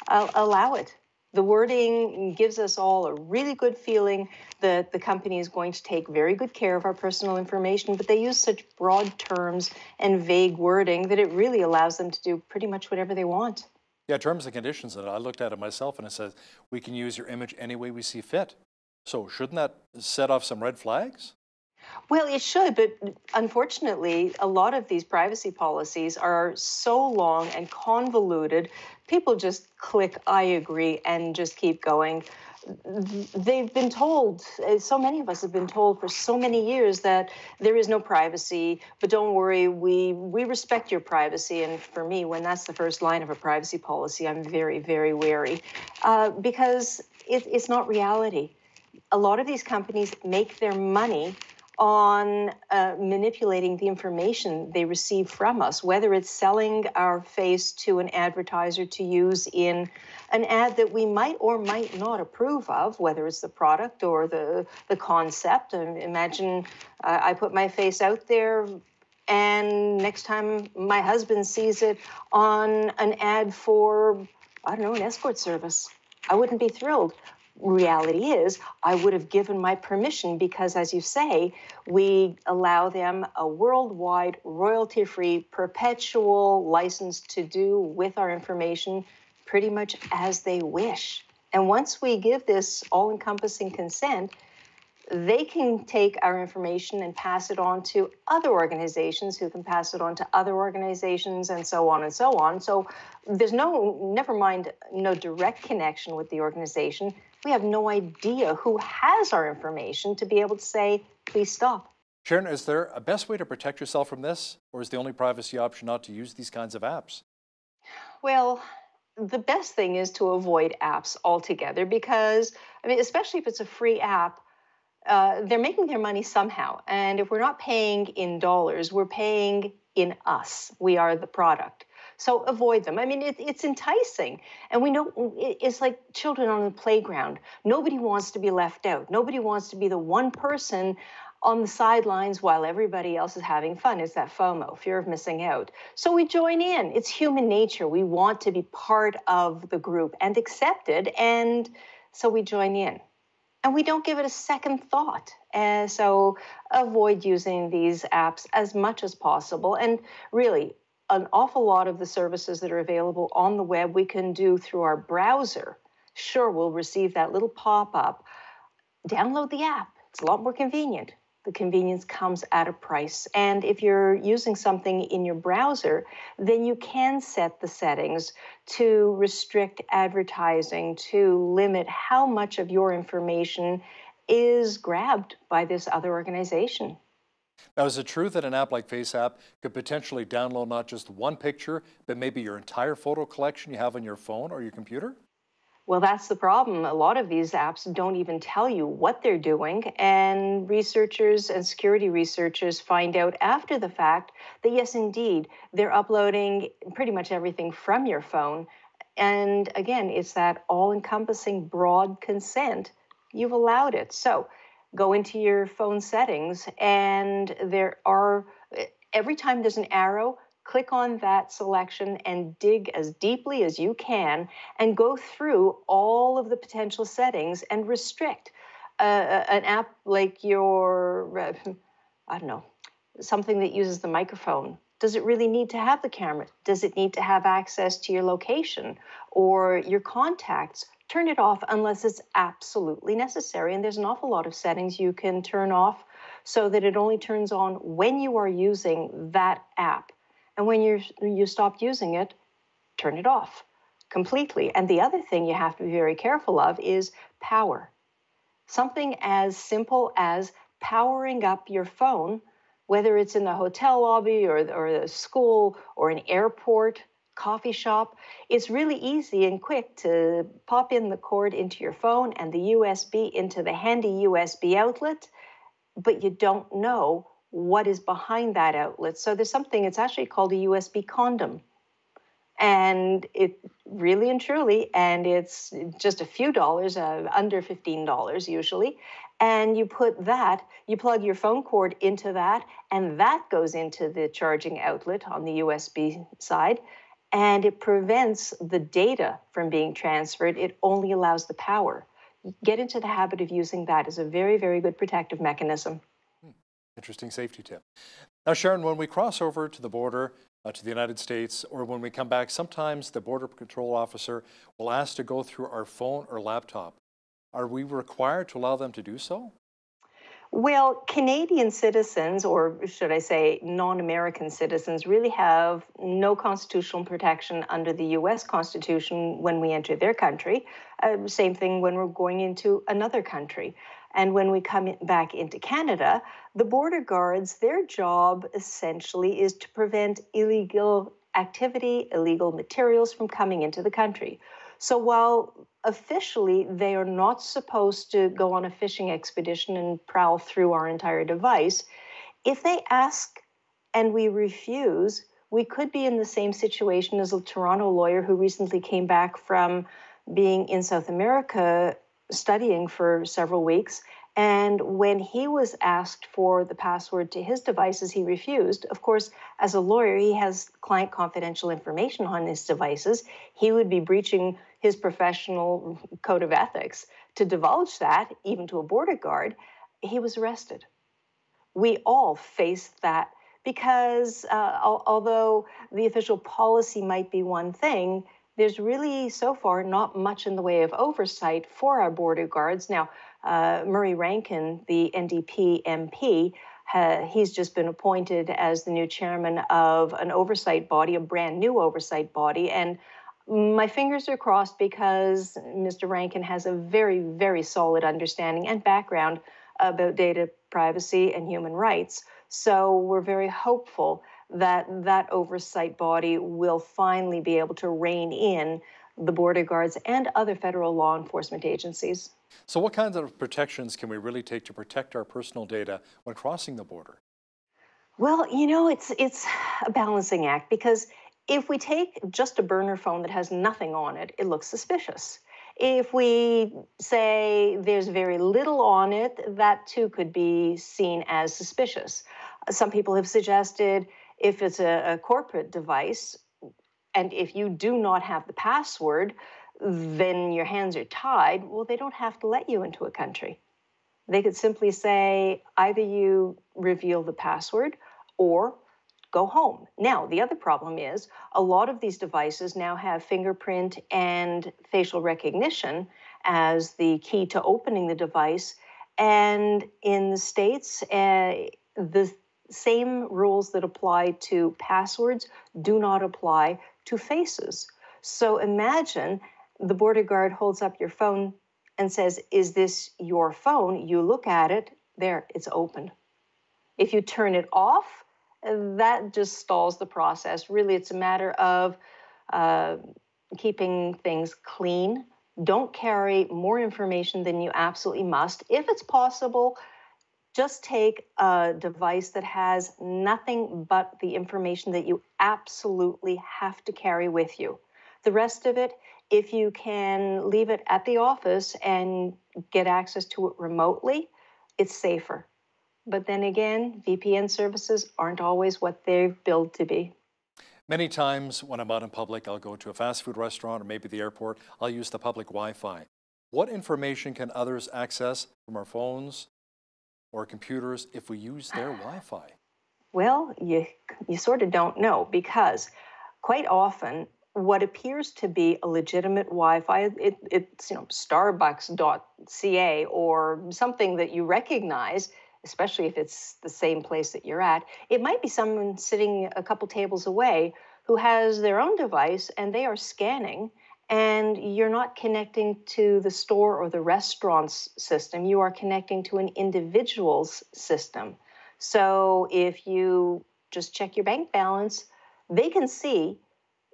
Speaker 4: allow it. The wording gives us all a really good feeling that the company is going to take very good care of our personal information, but they use such broad terms and vague wording that it really allows them to do pretty much whatever they want.
Speaker 1: Yeah, terms and conditions, and I looked at it myself and it says, we can use your image any way we see fit. So shouldn't that set off some red flags?
Speaker 4: Well, it should, but unfortunately, a lot of these privacy policies are so long and convoluted, people just click, I agree, and just keep going. They've been told, so many of us have been told for so many years that there is no privacy, but don't worry, we respect your privacy. And for me, when that's the first line of a privacy policy, I'm very wary because it's not reality. A lot of these companies make their money on manipulating the information they receive from us, whether it's selling our face to an advertiser to use in an ad that we might or might not approve of, whether it's the product or the concept. Imagine I put my face out there and next time my husband sees it on an ad for, I don't know, an escort service. I wouldn't be thrilled. Reality is, I would have given my permission because, as you say, we allow them a worldwide, royalty-free, perpetual license to do with our information pretty much as they wish. And once we give this all-encompassing consent, they can take our information and pass it on to other organizations who can pass it on to other organizations and so on and so on. So there's never mind, no direct connection with the organization. We have no idea who has our information to be able to say, please stop.
Speaker 1: Sharon, is there a best way to protect yourself from this? Or is the only privacy option not to use these kinds of apps?
Speaker 4: Well, the best thing is to avoid apps altogether because, I mean, especially if it's a free app, they're making their money somehow. And if we're not paying in dollars, we're paying in us. We are the product. So avoid them. I mean, it's enticing. And we know it's like children on the playground. Nobody wants to be left out. Nobody wants to be the one person on the sidelines while everybody else is having fun. It's that FOMO, fear of missing out. So we join in. It's human nature. We want to be part of the group and accepted. And so we join in. and we don't give it a second thought. So avoid using these apps as much as possible. And really, an awful lot of the services that are available on the web we can do through our browser. Sure, we'll receive that little pop-up. Download the app. It's a lot more convenient. The convenience comes at a price. And if you're using something in your browser, then you can set the settings to restrict advertising, to limit how much of your information is grabbed by this other organization.
Speaker 1: Now, is it true that an app like FaceApp could potentially download not just one picture, but maybe your entire photo collection you have on your phone or your computer?
Speaker 4: Well, that's the problem. A lot of these apps don't even tell you what they're doing, and researchers and security researchers find out after the fact that, yes, indeed, they're uploading pretty much everything from your phone. And again, it's that all-encompassing broad consent. You've allowed it. So go into your phone settings, and every time there's an arrow, click on that selection and dig as deeply as you can and go through all of the potential settings and restrict an app like your, I don't know, something that uses the microphone. Does it really need to have the camera? Does it need to have access to your location or your contacts? Turn it off unless it's absolutely necessary. And there's an awful lot of settings you can turn off so that it only turns on when you are using that app. And when you stop using it, turn it off completely. And the other thing you have to be very careful of is power. Something as simple as powering up your phone, whether it's in the hotel lobby or the school or an airport, coffee shop, it's really easy and quick to pop in the cord into your phone and the USB into the handy USB outlet, but you don't know what is behind that outlet. So there's something, it's actually called a USB condom. And it really and truly, and it's just a few dollars, under $15 usually. And you put that, you plug your phone cord into that, and that goes into the charging outlet on the USB side. And it prevents the data from being transferred. It only allows the power. Get into the habit of using that as a very, very good protective mechanism.
Speaker 1: Interesting safety tip. Now, Sharon, when we cross over to the border, to the United States, or when we come back, sometimes the Border Patrol officer will ask to go through our phone or laptop. Are we required to allow them to do so?
Speaker 4: Well, Canadian citizens, or should I say non-American citizens, really have no constitutional protection under the U.S. Constitution when we enter their country. Same thing when we're going into another country. And when we come back into Canada, the border guards, their job essentially is to prevent illegal activity, illegal materials from coming into the country. So while officially they are not supposed to go on a fishing expedition and prowl through our entire device, if they ask and we refuse, we could be in the same situation as a Toronto lawyer who recently came back from being in South America studying for several weeks. And when he was asked for the password to his devices, he refused. Of course, as a lawyer, he has client confidential information on his devices. He would be breaching his professional code of ethics to divulge that, even to a border guard. He was arrested. We all face that because although the official policy might be one thing, there's really so far not much in the way of oversight for our border guards. Now, Murray Rankin, the NDP MP, he's just been appointed as the new chairman of an oversight body, a brand new oversight body. And my fingers are crossed because Mr. Rankin has a very, very solid understanding and background about data privacy and human rights. So we're very hopeful that that oversight body will finally be able to rein in the border guards and other federal law enforcement agencies.
Speaker 1: So what kinds of protections can we really take to protect our personal data when crossing the border?
Speaker 4: Well, you know, it's a balancing act because if we take just a burner phone that has nothing on it, it looks suspicious. If we say there's very little on it, that too could be seen as suspicious. Some people have suggested if it's a corporate device, and if you do not have the password, then your hands are tied. Well, they don't have to let you into a country. They could simply say, either you reveal the password or go home. Now, the other problem is a lot of these devices now have fingerprint and facial recognition as the key to opening the device. And in the States, the same rules that apply to passwords do not apply to faces. So imagine the border guard holds up your phone and says, "Is this your phone?" You look at it, there, it's open. If you turn it off, that just stalls the process. Really, it's a matter of keeping things clean. Don't carry more information than you absolutely must. If it's possible, just take a device that has nothing but the information that you absolutely have to carry with you. The rest of it, if you can leave it at the office and get access to it remotely, it's safer. But then again, VPN services aren't always what they're billed to be.
Speaker 1: Many times when I'm out in public, I'll go to a fast food restaurant or maybe the airport, I'll use the public Wi-Fi. What information can others access from our phones or computers if we use their Wi-Fi? Well, you sort of don't know, because quite often what appears to be a legitimate Wi-Fi, it's Starbucks.ca or something that you recognize, especially if it's the same place that you're at. It might be someone sitting a couple tables away who has their own device and they are scanning, and you're not connecting to the store or the restaurant's system. You are connecting to an individual's system. So if you just check your bank balance, they can see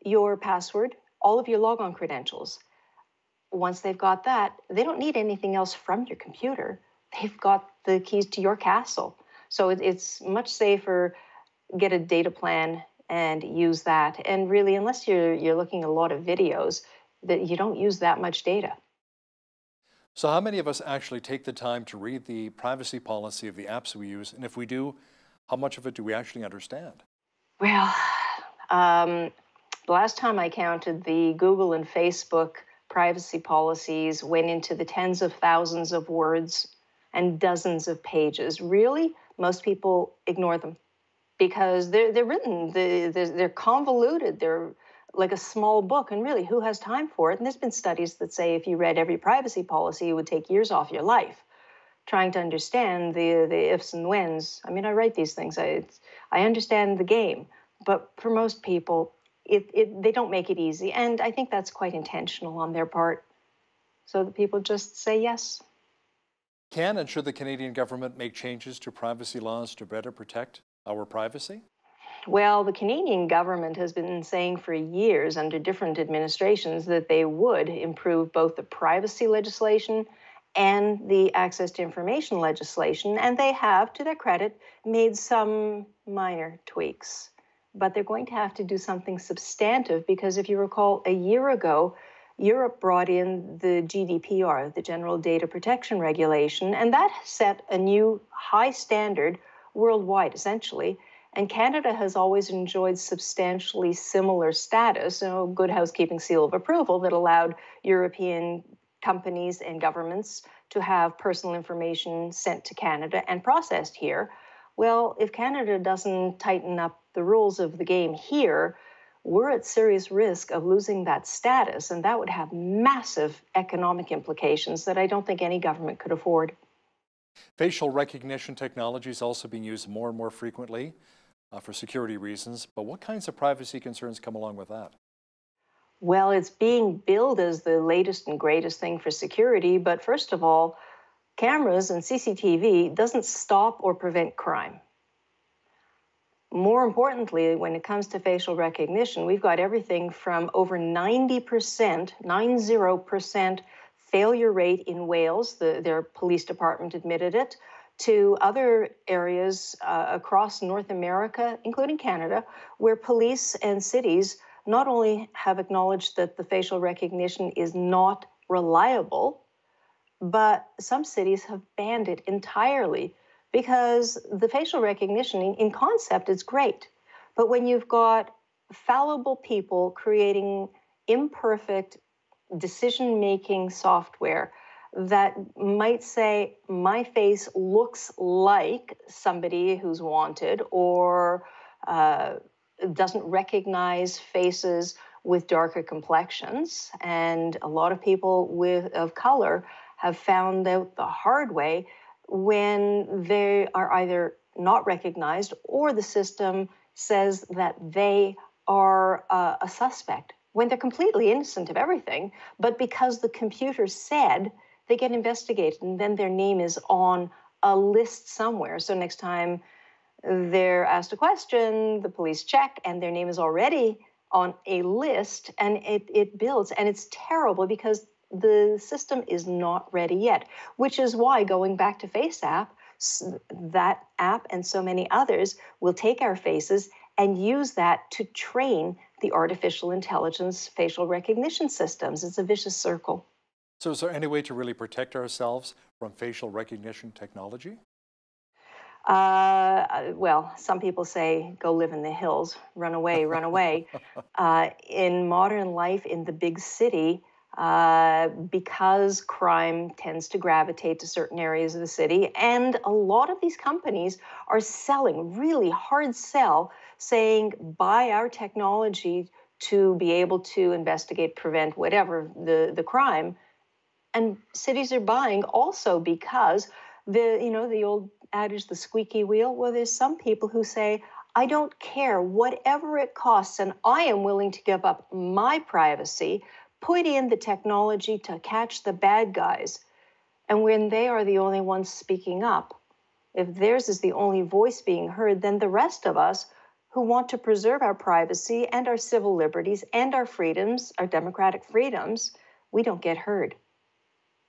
Speaker 1: your password, all of your logon credentials. Once they've got that, they don't need anything else from your computer. They've got the keys to your castle. So it's much safer. Get a data plan and use that. And really, unless you're looking at a lot of videos, that you don't use that much data. So how many of us actually take the time to read the privacy policy of the apps we use? And if we do, how much of it do we actually understand? Well, the last time I counted, the Google and Facebook privacy policies went into the tens of thousands of words and dozens of pages. Really, most people ignore them because they're written, they're convoluted, they're like a small book, and really, who has time for it? And there's been studies that say if you read every privacy policy, it would take years off your life trying to understand the ifs and whens. I mean, I write these things, I understand the game, but for most people, they don't make it easy, and I think that's quite intentional on their part, so that people just say yes. Can and should the Canadian government make changes to privacy laws to better protect our privacy? Well, the Canadian government has been saying for years under different administrations that they would improve both the privacy legislation and the access to information legislation, and they have, to their credit, made some minor tweaks. But they're going to have to do something substantive because if you recall, a year ago, Europe brought in the GDPR, the General Data Protection Regulation, and that set a new high standard worldwide, essentially. And Canada has always enjoyed substantially similar status, good housekeeping seal of approval that allowed European companies and governments to have personal information sent to Canada and processed here. Well, if Canada doesn't tighten up the rules of the game here, we're at serious risk of losing that status, and that would have massive economic implications that I don't think any government could afford. Facial recognition technology is also being used more and more frequently for security reasons, but what kinds of privacy concerns come along with that? Well, it's being billed as the latest and greatest thing for security, but first of all, cameras and CCTV doesn't stop or prevent crime. More importantly, when it comes to facial recognition, we've got everything from over 90% failure rate in Wales, their police department admitted it, to other areas across North America, including Canada, where police and cities not only have acknowledged that the facial recognition is not reliable, but some cities have banned it entirely because the facial recognition in concept is great. But when you've got fallible people creating imperfect
Speaker 4: decision-making software that might say, my face looks like somebody who's wanted, or doesn't recognize faces with darker complexions. And a lot of people of color have found out the hard way when they are either not recognized or the system says that they are a suspect when they're completely innocent of everything, but because the computer said, they get investigated, and then their name is on a list somewhere. So next time they're asked a question, the police check, and their name is already on a list, and it builds. And it's terrible because the system is not ready yet, which is why, going back to FaceApp, that app and so many others will take our faces and use that to train the artificial intelligence facial recognition systems. It's a vicious circle.
Speaker 1: So is there any way to really protect ourselves from facial recognition technology?
Speaker 4: Well, some people say, go live in the hills, run away, run away. In modern life, in the big city, because crime tends to gravitate to certain areas of the city, and a lot of these companies are selling, really hard sell, saying, buy our technology to be able to investigate, prevent, whatever the crime. And cities are buying also because the old adage, the squeaky wheel. Well, there's some people who say, I don't care, whatever it costs, and I am willing to give up my privacy, put in the technology to catch the bad guys. And when they are the only ones speaking up, if theirs is the only voice being heard, then the rest of us who want to preserve our privacy and our civil liberties and our freedoms, our democratic freedoms, we don't get heard.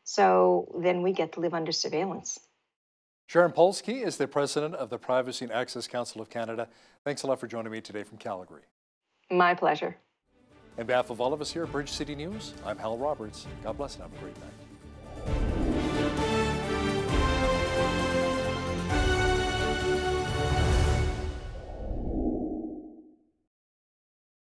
Speaker 4: So then we get to live under surveillance.
Speaker 1: Sharon Polsky is the president of the Privacy and Access Council of Canada. Thanks a lot for joining me today from Calgary.
Speaker 4: My pleasure.
Speaker 1: On behalf of all of us here at Bridge City News, I'm Hal Roberts. God bless and have a great night.